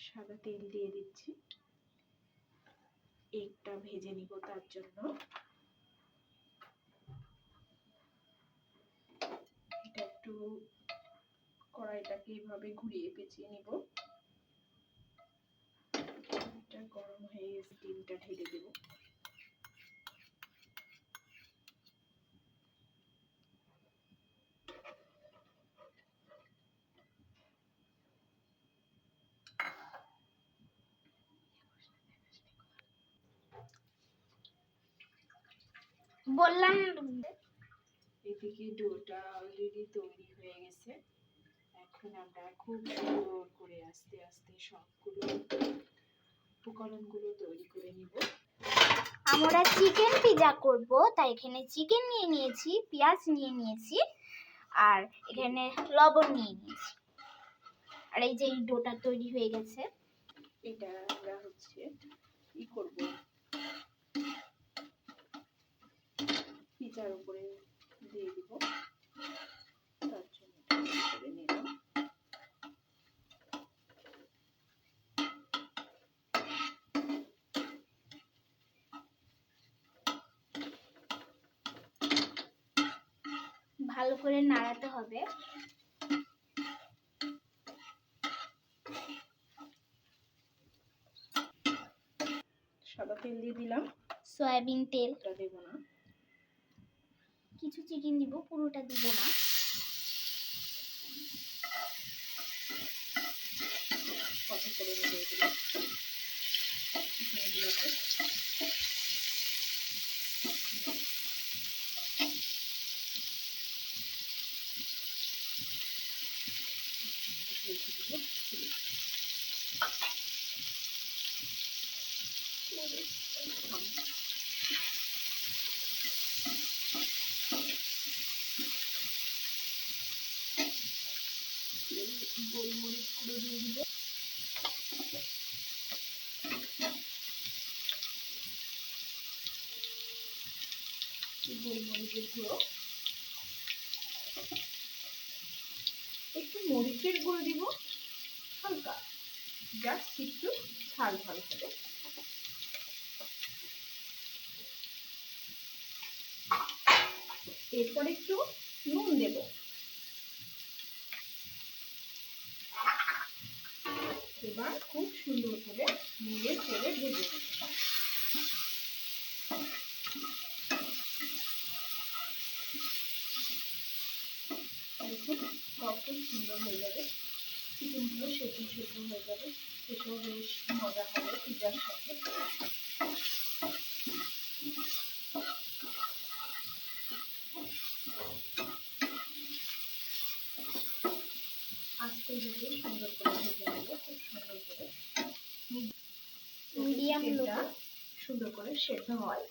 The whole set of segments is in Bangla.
সাদা তেল দিয়ে দিচ্ছি, এগটা ভেজে নিব। তার জন্য এটা একটু কড়াইটাকে এইভাবে ঘুরিয়ে পেঁচিয়ে নিব। এটা গরম হয়ে গেছে, ডিমটা ঢেলে দেব। বললাম এদিকে ডোটা অলরেডি তৈরি হয়ে গেছে। এখন আমরা খুব সুন্দর করে আস্তে আস্তে সবগুলো উপকরণগুলো তৈরি করে নিব। আমরা চিকেন পিৎজা করব, তাই এখানে চিকেন নিয়ে নিয়েছি, পেঁয়াজ নিয়ে নিয়েছি, আর এখানে লবণ নিয়ে নিয়েছি। আর এই যে ডোটা তৈরি হয়ে গেছে, এটা আমরা ই করব, পিৎজার উপরে দিয়ে দিব। তার জন্য করে নিলাম। ভালো করে নাড়াতে হবে। সাদা তেল দিয়ে দিলাম, সয়াবিন তেল দেব না, কিছু চিকেন দিব, পুরোটা দিব না। কত করে নেব এগুলো চিকেনগুলোকে। গোলমরিচ গুঁড়ো দিয়ে দিব, গোলমরিচের গুঁড়ো, একটু মরিচের গুঁড়ো দিব হালকা, জাস্ট একটু ঝাল ঝাল হবে। এরপর একটু নুন দেব। এবার খুব সুন্দর করে নেড়ে চেড়ে ভেজে নেব। দেখুন কত সুন্দর হয়ে যাবে, চিকেনগুলো সেদ্ধ সেদ্ধ হয়ে যাবে, সেটাও বেশ মজা হবে পিৎজার সাথে। আস্তে ধীরে সুন্দর করে ভেজে নেব, খুব সুন্দর করে মিডিয়াম তেলটা সুন্দর করে সেদ্ধ হয়।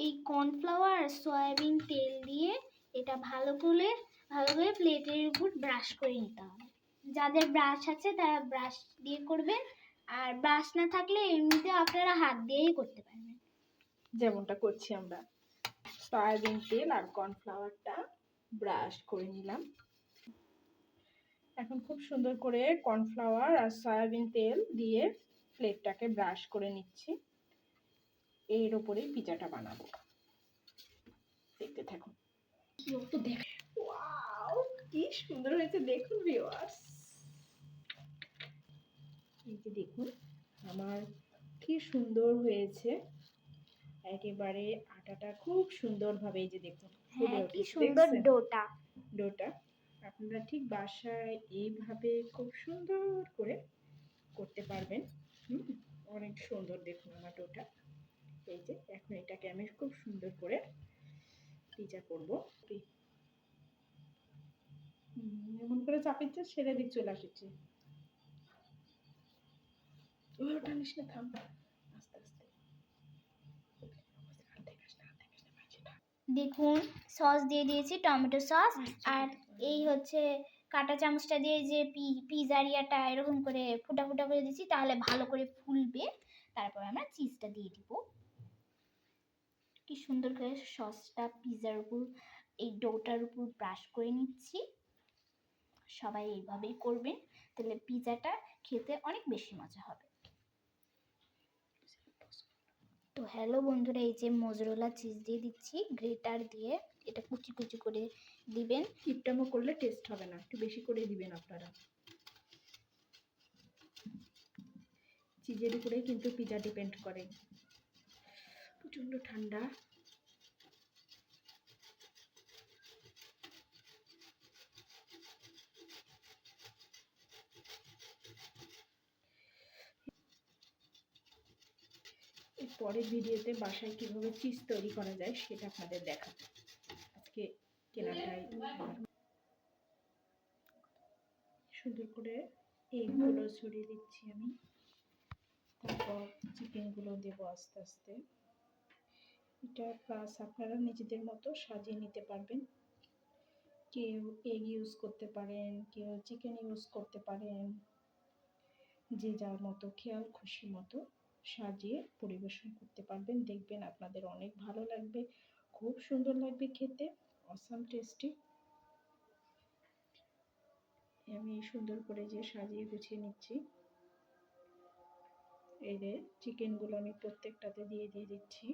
এই কর্নফ্লাওয়ার সয়াবিন তেল দিয়ে এটা ভালো করে প্লেটের উপর ব্রাশ করে নিতে হবে। যাদের ব্রাশ আছে তারা ব্রাশ দিয়ে করবেন, আর ব্রাশ না থাকলে এমনিতে আপনারা হাত দিয়েই করতে পারবেন, যেমনটা করছি আমরা। সয়াবিন তেল আর কর্নফ্লাওয়ারটা ব্রাশ করে নিলাম। এখন খুব সুন্দর করে কর্নফ্লাওয়ার আর সয়াবিন তেল দিয়ে প্লেটটাকে ব্রাশ করে নিচ্ছি। এর উপরেই পিৎজাটা বানাবো, দেখতে থাকুন। ওয়াও, কি সুন্দর হয়েছে দেখুন ভিউয়ার্স। এই যে দেখুন আমার কি সুন্দর হয়েছে, একেবারে আটাটা খুব সুন্দর ভাবে এই যে দেখুন কি সুন্দর ডোটা। আপনারা ঠিক বাসায় এইভাবে খুব সুন্দর করে করতে পারবেন। অনেক সুন্দর দেখুন আমার ডোটা। এই যে এখন এটাকে আমি খুব সুন্দর করে পিৎজা করবো। এমন করে চাপিচ্ছে সেরে দিক চলে আসছে। ওটা নিস না, থাম, আস্তে আস্তে। দেখুন সস দিয়ে দিয়েছি, টমেটো সস, আর এই হচ্ছে কাঁটা চামচটা দিয়ে যে পিজার ইয়াটা এরকম করে ফুটা ফুটা করে দিচ্ছি, তাহলে ভালো করে ফুলবে। তারপর আমরা চিজটা দিয়ে দিব। কি সুন্দর করে সসটা পিজার উপর, এই ডোটার উপর ব্রাশ করে নিচ্ছি। সবাই এইভাবেই করবেন, তাহলে পিজাটা খেতে অনেক বেশি মজা হবে। তো হ্যালো বন্ধুরা, এই যে মোজরেলা চিজ দিয়ে দিচ্ছি গ্রেটার দিয়ে, এটা কুচি কুচি করে দিবেন। কিপটামো করলে টেস্ট হবে না, একটু বেশি করে দিবেন আপনারা। চিজের উপরেই কিন্তু পিজা ডিপেন্ড করে। প্রচন্ড ঠান্ডা। এর পরের ভিডিওতে বাসায় কিভাবে চিজ তৈরি করা যায় সেটা আপনাদের দেখাবো। আজকে কেনাটাই সুন্দর করে এগুলো ছড়িয়ে দিচ্ছি আমি। তারপর চিকেনগুলো দেবো আস্তে আস্তে। এটা প্লাস আপনারা নিজেদের মতো সাজিয়ে নিতে পারবেন। কেউ এগ ইউজ করতে পারেন, কেউ চিকেন ইউজ করতে পারেন, যে যার মতো খেয়াল খুশি মতো সাজিয়ে পরিবেশন করতে পারবেন। দেখবেন আপনাদের অনেক ভালো লাগবে, খুব সুন্দর লাগবে খেতে, অসাম টেস্টি। আমি সুন্দর করে যে সাজিয়ে গুছিয়ে নিচ্ছি। এই যে চিকেনগুলো আমি প্রত্যেকটাতে দিয়ে দিচ্ছি।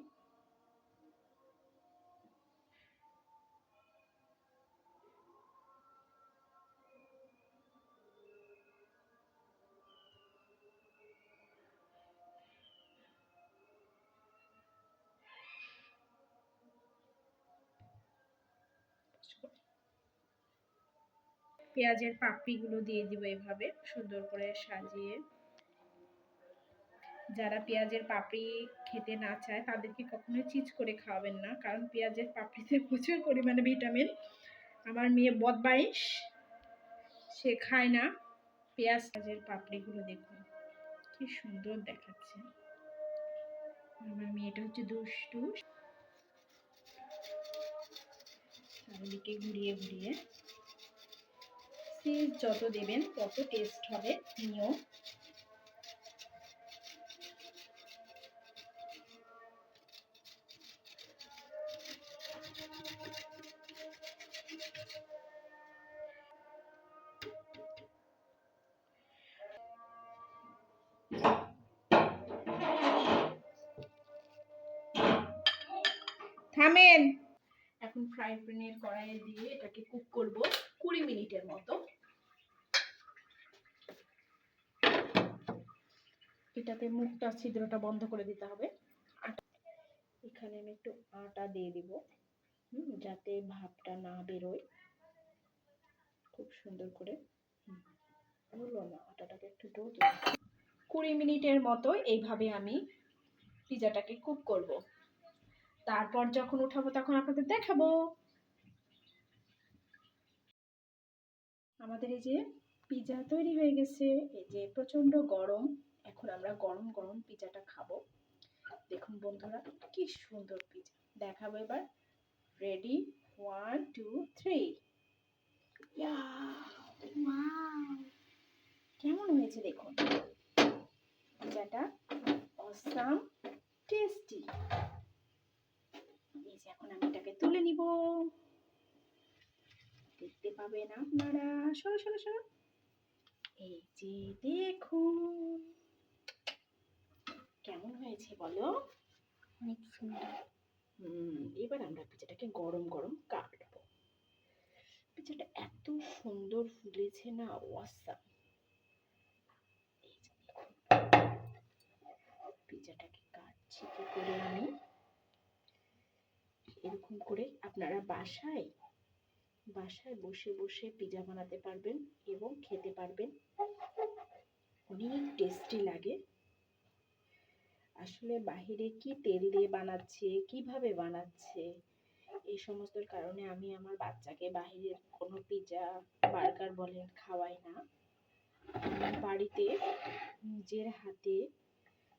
পেঁয়াজের পাপড়িগুলো দিয়ে দিব এভাবে সুন্দর করে সাজিয়ে। যারা পেঁয়াজের পাপড়ি খেতে না চায় তাদেরকে কখনোই চিজ করে খাওয়াবেন না, কারণ পেঁয়াজের পাপড়িতে প্রচুর পরিমাণে ভিটামিন। আমার মেয়ে বদমাইশ, সে খায় না পেঁয়াজের পাপড়িগুলো। দেখুন কি সুন্দর দেখাচ্ছে। আমার মেয়েটা হচ্ছে দুষ্টু, চারিদিকে ঘুরিয়ে ঘুরিয়ে। চিজ যত দেবেন তত টেস্ট হবে। নিও থামেন। এখন ফ্রাই প্যানের কড়াইয়ে দিয়ে এটাকে কুক করব 20 মিনিটের মতো। এটাতে মুখটা ছিদ্রটা বন্ধ করে দিতে হবে। এখানে আমি একটু আটা দিয়ে দিব, যাতে ভাপটা না বেরোয়। খুব সুন্দর করে বললো না, আটাটাকে একটু ডো দিই। 20 মিনিটের মতো এইভাবে আমি পিজাটাকে কুক করব। তারপর যখন উঠাবো তখন আপনাদের দেখাবো। আমাদের এই যে পিজা তৈরি হয়ে গেছে। এই যে প্রচন্ড গরম, এখন আমরা গরম গরম পিজাটা খাবো। দেখুন বন্ধুরা কি সুন্দর পিজা। দেখাবো এবার। রেডি, 1 2 3। কেমন হয়েছে দেখুন পিজাটা, অসাম টেস্টি। এই যে এখন আমি এটাকে তুলে নিব, দেখতে পাবেন আপনারা। সরো সরো সরো। এই যে দেখুন কেমন হয়েছে বলো। অনেক সুন্দর। এবার আমরা পিজাটাকে গরম গরম কাটবো। পিজাটা এত সুন্দর ফুলেছে না, অসাম। এই যে দেখুন পিজাটাকে কাটছি কি করে আমি। এরকম করে আপনারা বাসায় বসে বসে পিজা বানাতে পারবেন এবং খেতে পারবেন। অনেক টেস্টি লাগে। আসলে বাহিরে কি তেল দিয়ে বানাচ্ছে, কিভাবে বানাচ্ছে, এই সমস্ত কারণে আমি আমার বাচ্চাকে বাহিরের কোনো পিজা বার্গার বলেন খাওয়াই না। আমি বাড়িতে নিজের হাতে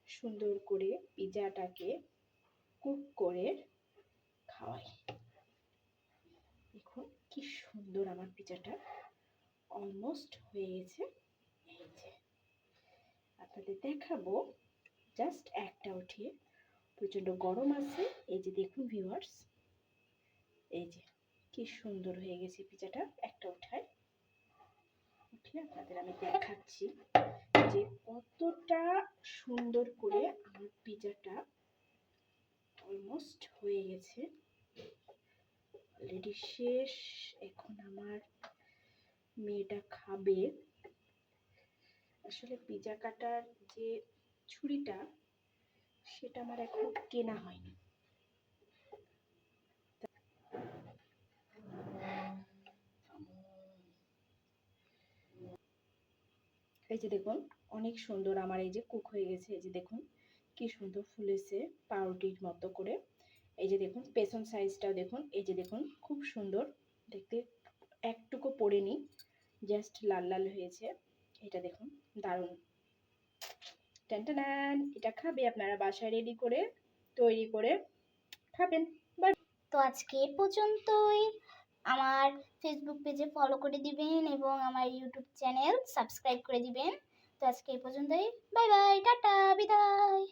সুন্দর করে পিজাটাকে কুক করে খাওয়াই। দেখুন কি সুন্দর আমার পিজাটা, অলমোস্ট হয়ে গেছে। এই যে আপনাদের দেখাবো, জাস্ট একটা উঠিয়ে, প্রচণ্ড গরম আছে। এই যে দেখুন ভিউয়ার্স, এই যে কি সুন্দর হয়ে গেছে পিজাটা একটা উঠায়। উঠিয়ে আপনাদের আমি দেখাচ্ছি যে কতটা সুন্দর করে আমার পিজাটা অলমোস্ট হয়ে গেছে, অলরেডি শেষ। এখন আমার মেয়েটা খাবে। আসলে পিজা কাটার যে ছুরিটা সেটা আমার এখন কেনা হয়নি। এই যে দেখুন অনেক সুন্দর আমার এই যে কুক হয়ে গেছে। এই যে দেখুন কি সুন্দর ফুলেছে পাউরুটির মতো করে। এই যে দেখুন পেছন সাইজটাও দেখুন, এই যে দেখুন খুব সুন্দর দেখতে, একটুকু পড়েনি, জাস্ট লাল লাল হয়েছে। এটা দেখুন দারুণ। টানটানান, এটা খাবে আপনারা বাসায় রেডি করে তৈরি করে খাবেন। তো আজকে এ পর্যন্তই। আমার ফেসবুক পেজে ফলো করে দিবেন এবং আমার ইউটিউব চ্যানেল সাবস্ক্রাইব করে দিবেন। তো আজকে এই পর্যন্তই। বাই বাই, টাটা, বিদায়।